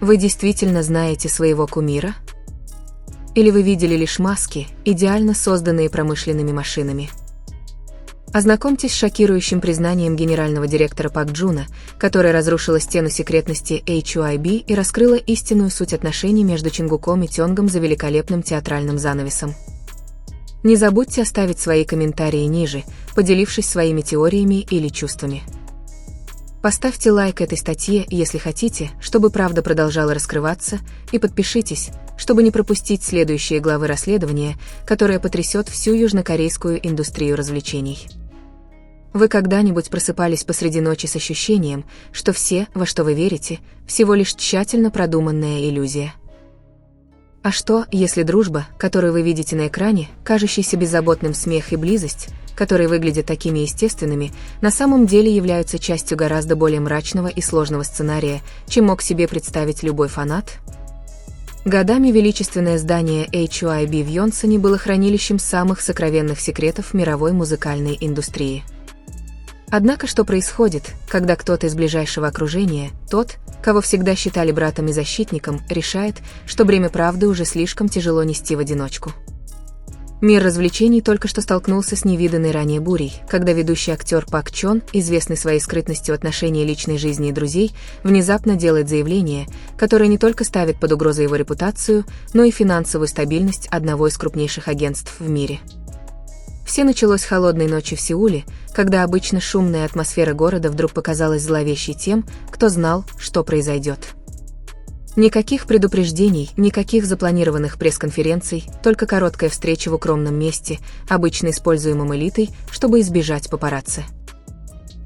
Вы действительно знаете своего кумира? Или вы видели лишь маски, идеально созданные промышленными машинами? Ознакомьтесь с шокирующим признанием генерального директора Пак Джуна, которая разрушила стену секретности HYB и раскрыла истинную суть отношений между Чингуком и Тёнгом за великолепным театральным занавесом. Не забудьте оставить свои комментарии ниже, поделившись своими теориями или чувствами. Поставьте лайк этой статье, если хотите, чтобы правда продолжала раскрываться, и подпишитесь, чтобы не пропустить следующие главы расследования, которое потрясет всю южнокорейскую индустрию развлечений. Вы когда-нибудь просыпались посреди ночи с ощущением, что все, во что вы верите, всего лишь тщательно продуманная иллюзия? А что, если дружба, которую вы видите на экране, кажущийся беззаботным смех и близость, которые выглядят такими естественными, на самом деле являются частью гораздо более мрачного и сложного сценария, чем мог себе представить любой фанат? Годами величественное здание HYB в Йонсоне было хранилищем самых сокровенных секретов мировой музыкальной индустрии. Однако что происходит, когда кто-то из ближайшего окружения, тот, кого всегда считали братом и защитником, решает, что бремя правды уже слишком тяжело нести в одиночку? Мир развлечений только что столкнулся с невиданной ранее бурей, когда ведущий актер Пак Чон, известный своей скрытностью в отношении личной жизни и друзей, внезапно делает заявление, которое не только ставит под угрозу его репутацию, но и финансовую стабильность одного из крупнейших агентств в мире. Все началось холодной ночью в Сеуле, когда обычно шумная атмосфера города вдруг показалась зловещей тем, кто знал, что произойдет. Никаких предупреждений, никаких запланированных пресс-конференций, только короткая встреча в укромном месте, обычно используемом элитой, чтобы избежать папарацци.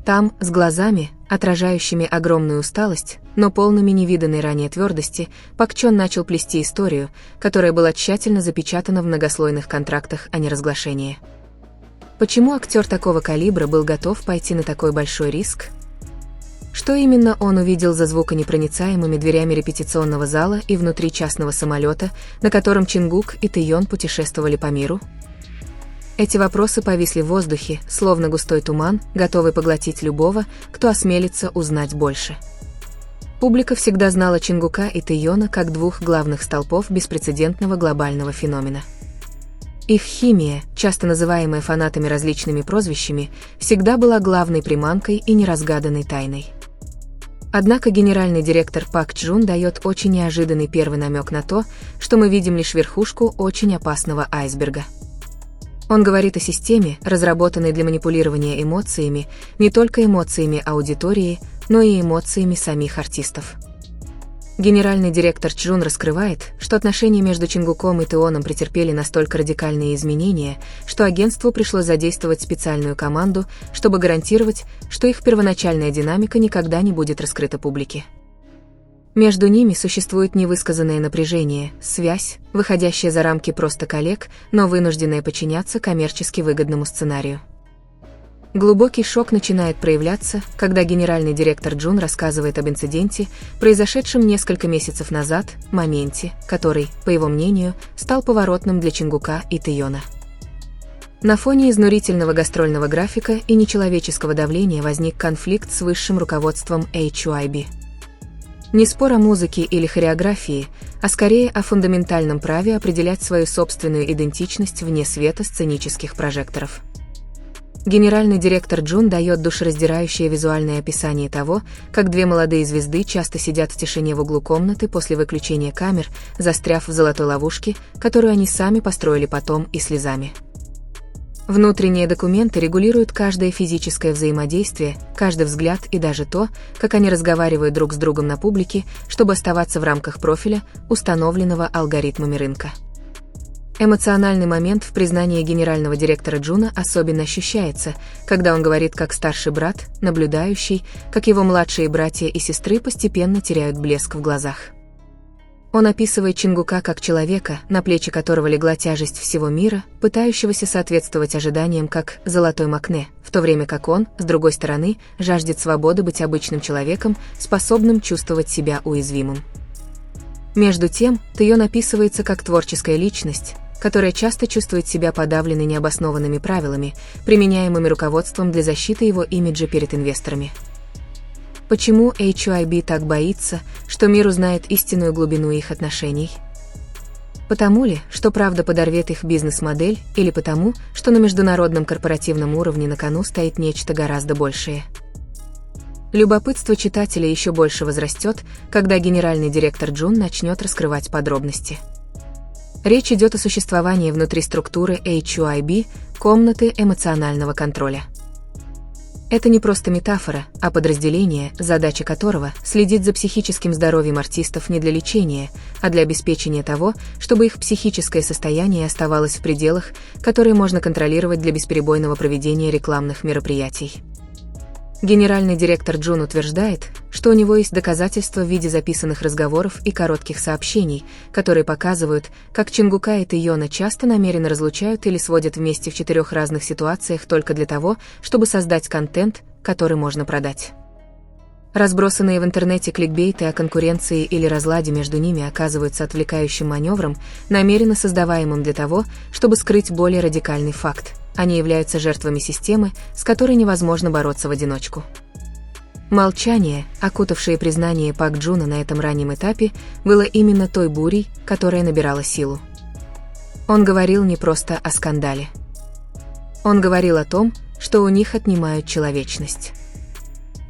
Там, с глазами, отражающими огромную усталость, но полными невиданной ранее твердости, Пак Чон начал плести историю, которая была тщательно запечатана в многослойных контрактах о неразглашении. Почему актер такого калибра был готов пойти на такой большой риск? Что именно он увидел за звуконепроницаемыми дверями репетиционного зала и внутри частного самолета, на котором Чингук и Тэйон путешествовали по миру? Эти вопросы повисли в воздухе, словно густой туман, готовый поглотить любого, кто осмелится узнать больше. Публика всегда знала Чингука и Тэйона как двух главных столпов беспрецедентного глобального феномена. Их химия, часто называемая фанатами различными прозвищами, всегда была главной приманкой и неразгаданной тайной. Однако генеральный директор Пак Джун дает очень неожиданный первый намек на то, что мы видим лишь верхушку очень опасного айсберга. Он говорит о системе, разработанной для манипулирования эмоциями, не только эмоциями аудитории, но и эмоциями самих артистов. Генеральный директор Джун раскрывает, что отношения между Чингуком и Тэйоном претерпели настолько радикальные изменения, что агентству пришлось задействовать специальную команду, чтобы гарантировать, что их первоначальная динамика никогда не будет раскрыта публике. Между ними существует невысказанное напряжение, связь, выходящая за рамки просто коллег, но вынужденная подчиняться коммерчески выгодному сценарию. Глубокий шок начинает проявляться, когда генеральный директор Джун рассказывает об инциденте, произошедшем несколько месяцев назад, моменте, который, по его мнению, стал поворотным для Чингука и Тэйона. На фоне изнурительного гастрольного графика и нечеловеческого давления возник конфликт с высшим руководством HYB. Не спор о музыке или хореографии, а скорее о фундаментальном праве определять свою собственную идентичность вне света сценических прожекторов. Генеральный директор Джун дает душераздирающее визуальное описание того, как две молодые звезды часто сидят в тишине в углу комнаты после выключения камер, застряв в золотой ловушке, которую они сами построили потом и слезами. Внутренние документы регулируют каждое физическое взаимодействие, каждый взгляд и даже то, как они разговаривают друг с другом на публике, чтобы оставаться в рамках профиля, установленного алгоритмами рынка. Эмоциональный момент в признании генерального директора Джуна особенно ощущается, когда он говорит как старший брат, наблюдающий, как его младшие братья и сестры постепенно теряют блеск в глазах. Он описывает Чингука как человека, на плечи которого легла тяжесть всего мира, пытающегося соответствовать ожиданиям как «золотой Макне», в то время как он, с другой стороны, жаждет свободы быть обычным человеком, способным чувствовать себя уязвимым. Между тем, Тэйон описывается как творческая личность, которая часто чувствует себя подавленной необоснованными правилами, применяемыми руководством для защиты его имиджа перед инвесторами. Почему HYB так боится, что мир узнает истинную глубину их отношений? Потому ли, что правда подорвет их бизнес-модель, или потому, что на международном корпоративном уровне на кону стоит нечто гораздо большее? Любопытство читателя еще больше возрастет, когда генеральный директор Джун начнет раскрывать подробности. Речь идет о существовании внутри структуры HYB комнаты эмоционального контроля. Это не просто метафора, а подразделение, задача которого – следить за психическим здоровьем артистов не для лечения, а для обеспечения того, чтобы их психическое состояние оставалось в пределах, которые можно контролировать для бесперебойного проведения рекламных мероприятий. Генеральный директор Джун утверждает, что у него есть доказательства в виде записанных разговоров и коротких сообщений, которые показывают, как Чингука и Тэйона часто намеренно разлучают или сводят вместе в 4 разных ситуациях только для того, чтобы создать контент, который можно продать. Разбросанные в интернете кликбейты о конкуренции или разладе между ними оказываются отвлекающим маневром, намеренно создаваемым для того, чтобы скрыть более радикальный факт. Они являются жертвами системы, с которой невозможно бороться в одиночку. Молчание, окутавшее признание Пак Джуна на этом раннем этапе, было именно той бурей, которая набирала силу. Он говорил не просто о скандале. Он говорил о том, что у них отнимают человечность.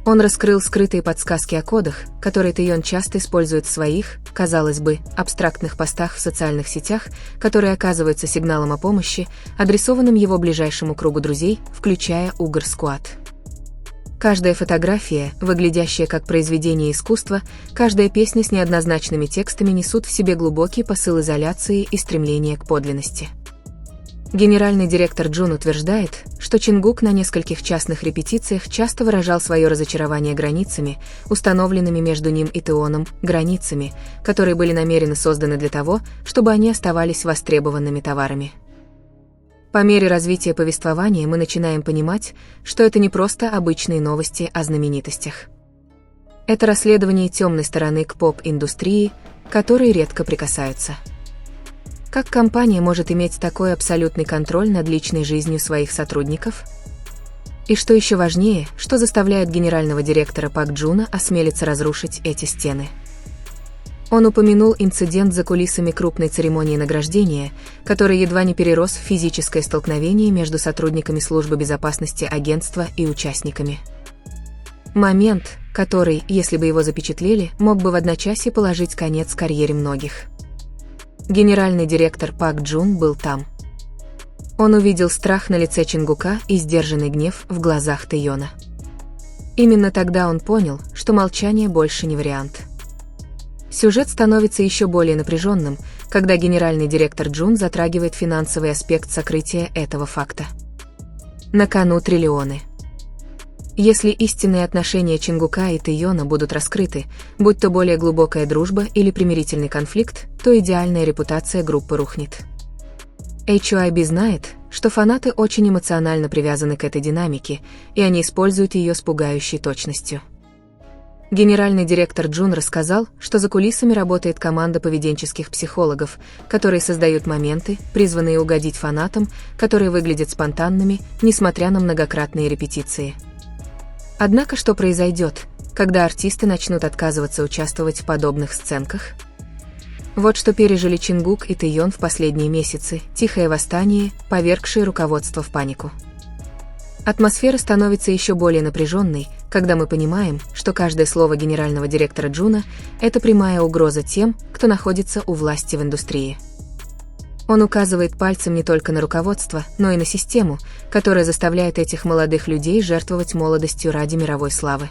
Он раскрыл скрытые подсказки о кодах, которые Тэйон часто использует в своих, казалось бы, абстрактных постах в социальных сетях, которые оказываются сигналом о помощи, адресованным его ближайшему кругу друзей, включая Угар Сквад. Каждая фотография, выглядящая как произведение искусства, каждая песня с неоднозначными текстами несут в себе глубокий посыл изоляции и стремления к подлинности. Генеральный директор Джун утверждает, что Чингук на нескольких частных репетициях часто выражал свое разочарование границами, установленными между ним и Тэйоном, границами, которые были намеренно созданы для того, чтобы они оставались востребованными товарами. По мере развития повествования мы начинаем понимать, что это не просто обычные новости о знаменитостях. Это расследование темной стороны к поп-индустрии, которой редко прикасаются. Как компания может иметь такой абсолютный контроль над личной жизнью своих сотрудников? И что еще важнее, что заставляет генерального директора Пак Джуна осмелиться разрушить эти стены? Он упомянул инцидент за кулисами крупной церемонии награждения, который едва не перерос в физическое столкновение между сотрудниками службы безопасности агентства и участниками. Момент, который, если бы его запечатлели, мог бы в одночасье положить конец карьере многих. Генеральный директор Пак Джун был там. Он увидел страх на лице Чингука и сдержанный гнев в глазах Тэйона. Именно тогда он понял, что молчание больше не вариант. Сюжет становится еще более напряженным, когда генеральный директор Джун затрагивает финансовый аспект сокрытия этого факта. На кону триллионы. Если истинные отношения Чингука и Тэйона будут раскрыты, будь то более глубокая дружба или примирительный конфликт, то идеальная репутация группы рухнет. HYB знает, что фанаты очень эмоционально привязаны к этой динамике, и они используют ее с пугающей точностью. Генеральный директор Джун рассказал, что за кулисами работает команда поведенческих психологов, которые создают моменты, призванные угодить фанатам, которые выглядят спонтанными, несмотря на многократные репетиции. Однако что произойдет, когда артисты начнут отказываться участвовать в подобных сценках? Вот что пережили Чингук и Тэйон в последние месяцы, тихое восстание, повергшее руководство в панику. Атмосфера становится еще более напряженной, когда мы понимаем, что каждое слово генерального директора Джуна – это прямая угроза тем, кто находится у власти в индустрии. Он указывает пальцем не только на руководство, но и на систему, которая заставляет этих молодых людей жертвовать молодостью ради мировой славы.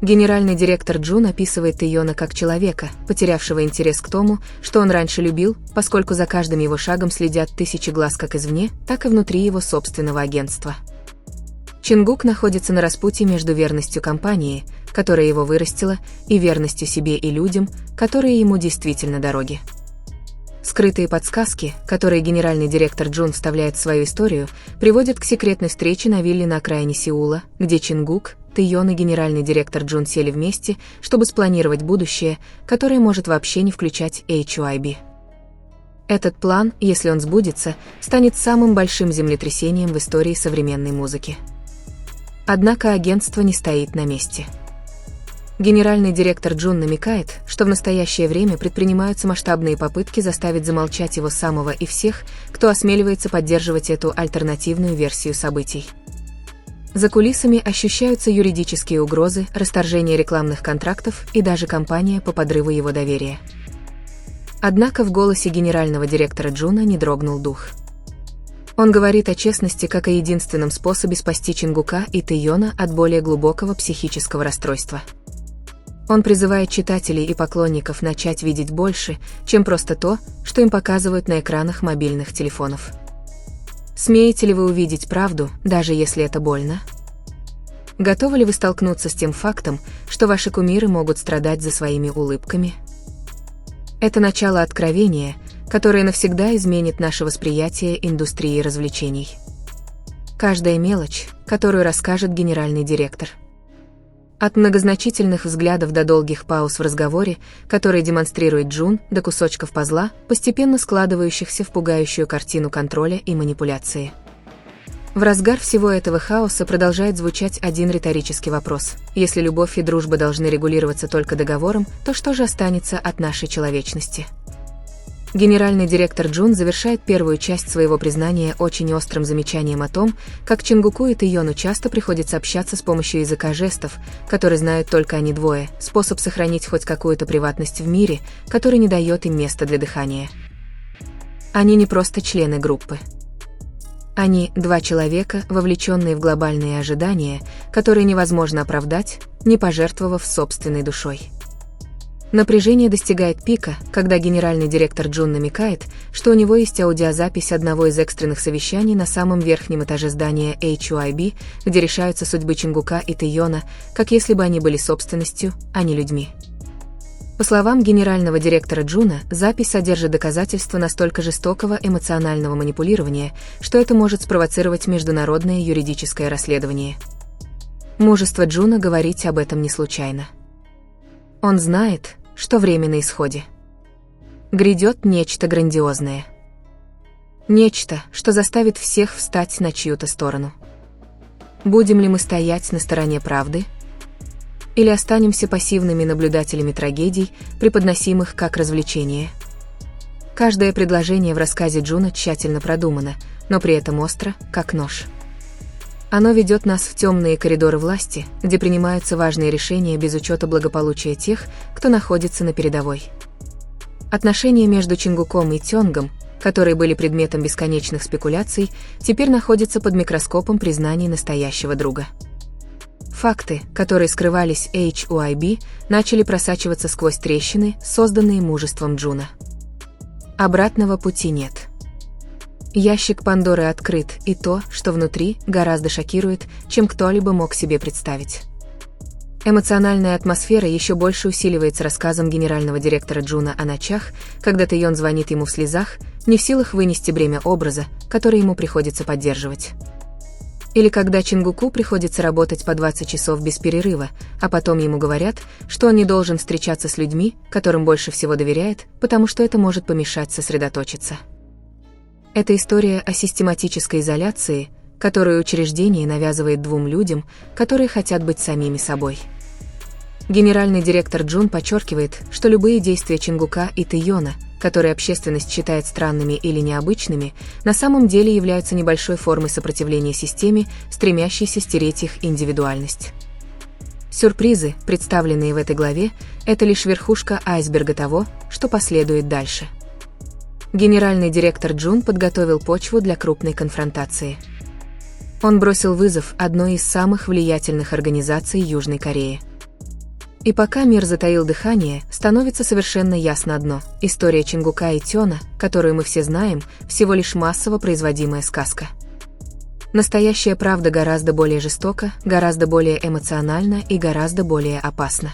Генеральный директор Джун описывает Тэйона как человека, потерявшего интерес к тому, что он раньше любил, поскольку за каждым его шагом следят тысячи глаз как извне, так и внутри его собственного агентства. Чингук находится на распутье между верностью компании, которая его вырастила, и верностью себе и людям, которые ему действительно дороги. Скрытые подсказки, которые генеральный директор Джун вставляет в свою историю, приводят к секретной встрече на вилле на окраине Сеула, где Чингук, Тэйон и генеральный директор Джун сели вместе, чтобы спланировать будущее, которое может вообще не включать HYB. Этот план, если он сбудется, станет самым большим землетрясением в истории современной музыки. Однако агентство не стоит на месте. Генеральный директор Джун намекает, что в настоящее время предпринимаются масштабные попытки заставить замолчать его самого и всех, кто осмеливается поддерживать эту альтернативную версию событий. За кулисами ощущаются юридические угрозы, расторжение рекламных контрактов и даже кампания по подрыву его доверия. Однако в голосе генерального директора Джуна не дрогнул дух. Он говорит о честности как о единственном способе спасти Чингука и Тэйона от более глубокого психического расстройства. Он призывает читателей и поклонников начать видеть больше, чем просто то, что им показывают на экранах мобильных телефонов. Смеете ли вы увидеть правду, даже если это больно? Готовы ли вы столкнуться с тем фактом, что ваши кумиры могут страдать за своими улыбками? Это начало откровения, которое навсегда изменит наше восприятие индустрии развлечений. Каждая мелочь, которую расскажет генеральный директор. От многозначительных взглядов до долгих пауз в разговоре, которые демонстрирует Джун, до кусочков пазла, постепенно складывающихся в пугающую картину контроля и манипуляции. В разгар всего этого хаоса продолжает звучать один риторический вопрос. Если любовь и дружба должны регулироваться только договором, то что же останется от нашей человечности? Генеральный директор Джун завершает первую часть своего признания очень острым замечанием о том, как Чингуку и Тэйону часто приходится общаться с помощью языка жестов, который знают только они двое, способ сохранить хоть какую-то приватность в мире, который не дает им места для дыхания. Они не просто члены группы. Они – два человека, вовлеченные в глобальные ожидания, которые невозможно оправдать, не пожертвовав собственной душой. Напряжение достигает пика, когда генеральный директор Джун намекает, что у него есть аудиозапись одного из экстренных совещаний на самом верхнем этаже здания HYB, где решаются судьбы Чингука и Тэйона, как если бы они были собственностью, а не людьми. По словам генерального директора Джуна, запись содержит доказательства настолько жестокого эмоционального манипулирования, что это может спровоцировать международное юридическое расследование. Мужество Джуна говорить об этом не случайно. Он знает, что время на исходе. Грядет нечто грандиозное. Нечто, что заставит всех встать на чью-то сторону. Будем ли мы стоять на стороне правды? Или останемся пассивными наблюдателями трагедий, преподносимых как развлечение? Каждое предложение в рассказе Джуна тщательно продумано, но при этом остро, как нож. Оно ведет нас в темные коридоры власти, где принимаются важные решения без учета благополучия тех, кто находится на передовой. Отношения между Чингуком и Тёнгом, которые были предметом бесконечных спекуляций, теперь находятся под микроскопом признаний настоящего друга. Факты, которые скрывались HYB, начали просачиваться сквозь трещины, созданные мужеством Джуна. Обратного пути нет. Ящик Пандоры открыт, и то, что внутри, гораздо шокирует, чем кто-либо мог себе представить. Эмоциональная атмосфера еще больше усиливается рассказом генерального директора Джуна о ночах, когда Тэйон звонит ему в слезах, не в силах вынести бремя образа, который ему приходится поддерживать. Или когда Чингуку приходится работать по 20 часов без перерыва, а потом ему говорят, что он не должен встречаться с людьми, которым больше всего доверяет, потому что это может помешать сосредоточиться. Это история о систематической изоляции, которую учреждение навязывает двум людям, которые хотят быть самими собой. Генеральный директор Джун подчеркивает, что любые действия Чингука и Тэйона, которые общественность считает странными или необычными, на самом деле являются небольшой формой сопротивления системе, стремящейся стереть их индивидуальность. Сюрпризы, представленные в этой главе, это лишь верхушка айсберга того, что последует дальше. Генеральный директор Джун подготовил почву для крупной конфронтации. Он бросил вызов одной из самых влиятельных организаций Южной Кореи. И пока мир затаил дыхание, становится совершенно ясно одно: история Чингука и Тёна, которую мы все знаем, всего лишь массово производимая сказка. Настоящая правда гораздо более жестока, гораздо более эмоциональна и гораздо более опасна.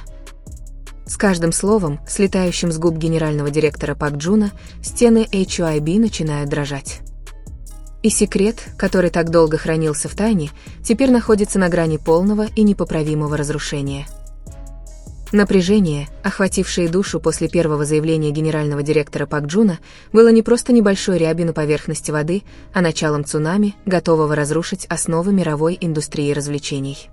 С каждым словом, слетающим с губ генерального директора Пак Джуна, стены HYB начинают дрожать. И секрет, который так долго хранился в тайне, теперь находится на грани полного и непоправимого разрушения. Напряжение, охватившее душу после первого заявления генерального директора Пак Джуна, было не просто небольшой рябью на поверхности воды, а началом цунами, готового разрушить основы мировой индустрии развлечений.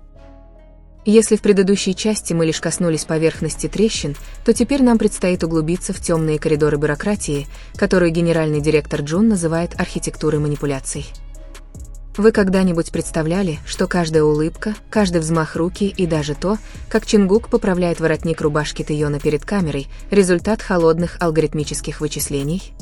Если в предыдущей части мы лишь коснулись поверхности трещин, то теперь нам предстоит углубиться в темные коридоры бюрократии, которую генеральный директор Джун называет архитектурой манипуляций. Вы когда-нибудь представляли, что каждая улыбка, каждый взмах руки и даже то, как Чингук поправляет воротник рубашки Тэйона перед камерой, результат холодных алгоритмических вычислений?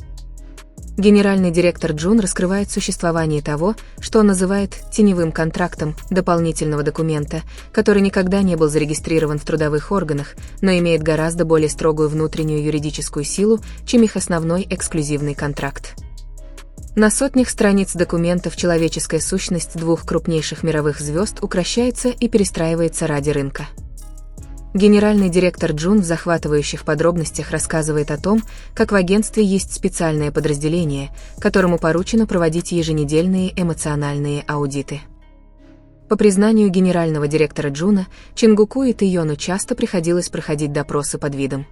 Генеральный директор Джун раскрывает существование того, что он называет теневым контрактом дополнительного документа, который никогда не был зарегистрирован в трудовых органах, но имеет гораздо более строгую внутреннюю юридическую силу, чем их основной эксклюзивный контракт. На сотнях страниц документов человеческая сущность двух крупнейших мировых звезд укращается и перестраивается ради рынка. Генеральный директор Джун в захватывающих подробностях рассказывает о том, как в агентстве есть специальное подразделение, которому поручено проводить еженедельные эмоциональные аудиты. По признанию генерального директора Джуна, Чингуку и Тэйону часто приходилось проходить допросы под видом